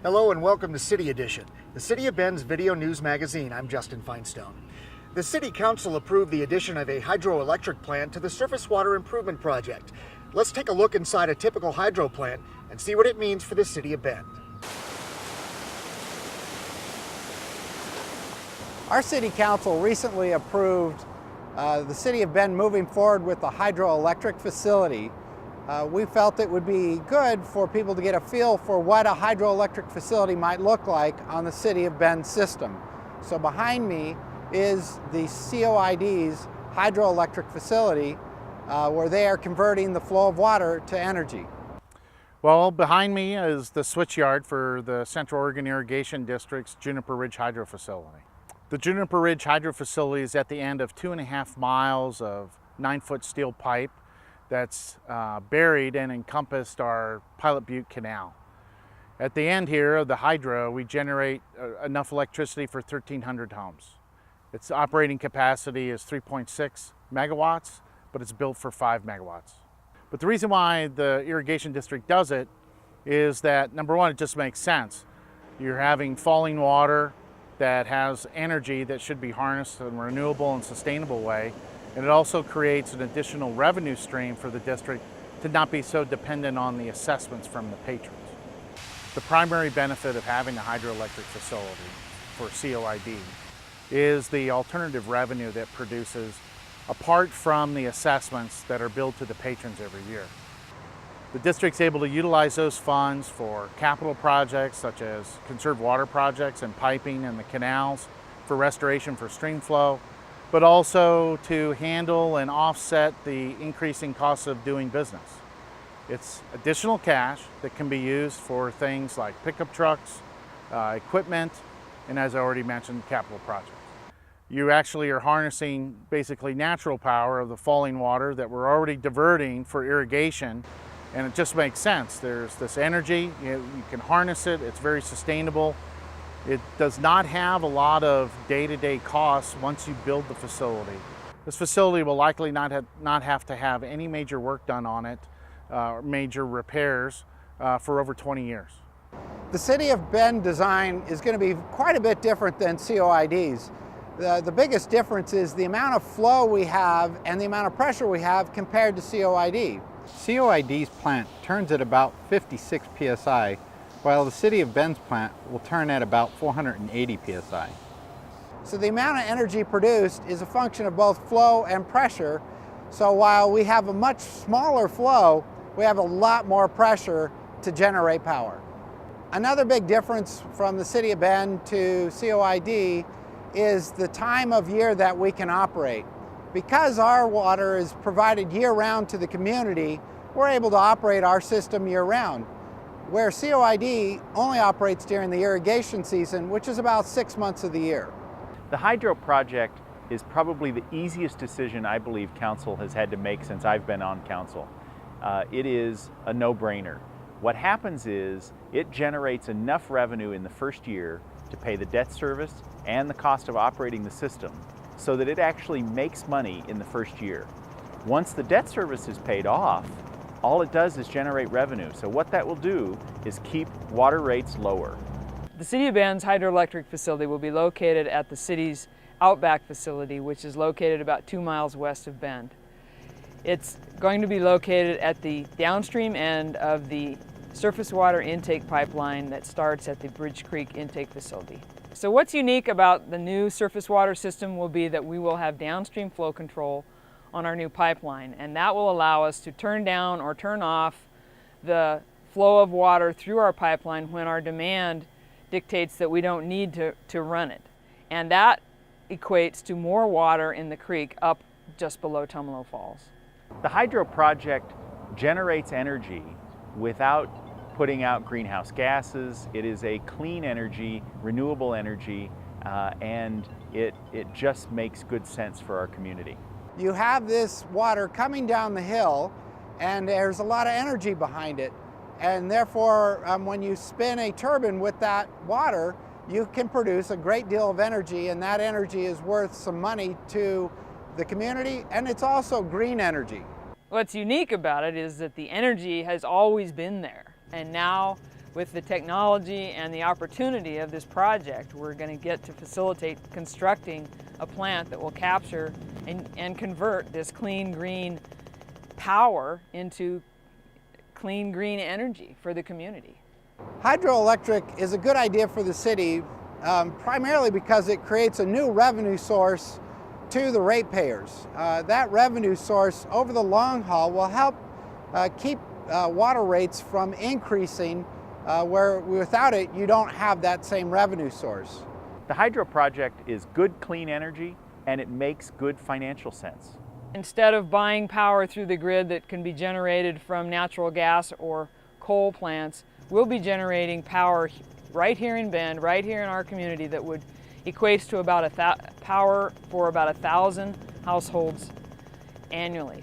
Hello and welcome to City Edition, the City of Bend's video news magazine. I'm Justin Feinstone. The City Council approved the addition of a hydroelectric plant to the Surface Water Improvement Project. Let's take a look inside a typical hydro plant and see what it means for the City of Bend. Our City Council recently approved the City of Bend moving forward with the hydroelectric facility. We felt it would be good for people to get a feel for what a hydroelectric facility might look like on the City of Bend system. So behind me is the COID's hydroelectric facility where they are converting the flow of water to energy. Well, behind me is the switchyard for the Central Oregon Irrigation District's Juniper Ridge Hydro Facility. The Juniper Ridge Hydro Facility is at the end of 2.5 miles of 9-foot steel pipe that's buried and encompassed our Pilot Butte Canal. At the end here of the hydro, we generate enough electricity for 1,300 homes. Its operating capacity is 3.6 megawatts, but it's built for 5 megawatts. But the reason why the irrigation district does it is that, number one, it just makes sense. You're having falling water that has energy that should be harnessed in a renewable and sustainable way. And it also creates an additional revenue stream for the district to not be so dependent on the assessments from the patrons. The primary benefit of having a hydroelectric facility for COID is the alternative revenue that produces apart from the assessments that are billed to the patrons every year. The district's able to utilize those funds for capital projects such as conserved water projects and piping in the canals, for restoration for stream flow, but also to handle and offset the increasing costs of doing business. It's additional cash that can be used for things like pickup trucks, equipment, and as I already mentioned, capital projects. You actually are harnessing basically natural power of the falling water that we're already diverting for irrigation, and it just makes sense. There's this energy, you can harness it, it's very sustainable. It does not have a lot of day-to-day costs once you build the facility. This facility will likely not have to have any major work done on it, major repairs, for over 20 years. The City of Bend design is going to be quite a bit different than COID's. The biggest difference is the amount of flow we have and the amount of pressure we have compared to COID. COID's plant turns at about 56 psi, while the City of Bend's plant will turn at about 480 psi. So the amount of energy produced is a function of both flow and pressure. So while we have a much smaller flow, we have a lot more pressure to generate power. Another big difference from the City of Bend to COID is the time of year that we can operate. Because our water is provided year-round to the community, we're able to operate our system year-round, where COID only operates during the irrigation season, which is about 6 months of the year. The hydro project is probably the easiest decision I believe Council has had to make since I've been on Council. It is a no-brainer. What happens is it generates enough revenue in the first year to pay the debt service and the cost of operating the system so that it actually makes money in the first year. Once the debt service is paid off, all it does is generate revenue. So what that will do is keep water rates lower. The City of Bend's hydroelectric facility will be located at the city's Outback facility, which is located about 2 miles west of Bend. It's going to be located at the downstream end of the surface water intake pipeline that starts at the Bridge Creek intake facility. So what's unique about the new surface water system will be that we will have downstream flow control on our new pipeline, and that will allow us to turn down or turn off the flow of water through our pipeline when our demand dictates that we don't need to run it. And that equates to more water in the creek up just below Tumalo Falls. The hydro project generates energy without putting out greenhouse gases. It is a clean energy, renewable energy, and it just makes good sense for our community. You have this water coming down the hill, and there's a lot of energy behind it. And therefore, when you spin a turbine with that water, you can produce a great deal of energy, and that energy is worth some money to the community, and it's also green energy. What's unique about it is that the energy has always been there, and now with the technology and the opportunity of this project, we're going to get to facilitate constructing a plant that will capture and convert this clean green power into clean green energy for the community. Hydroelectric is a good idea for the city, primarily because it creates a new revenue source to the ratepayers. That revenue source over the long haul will help keep water rates from increasing, where without it you don't have that same revenue source. The hydro project is good clean energy, and it makes good financial sense. Instead of buying power through the grid that can be generated from natural gas or coal plants, we'll be generating power right here in Bend, right here in our community, that would equate to about power for about 1,000 households annually.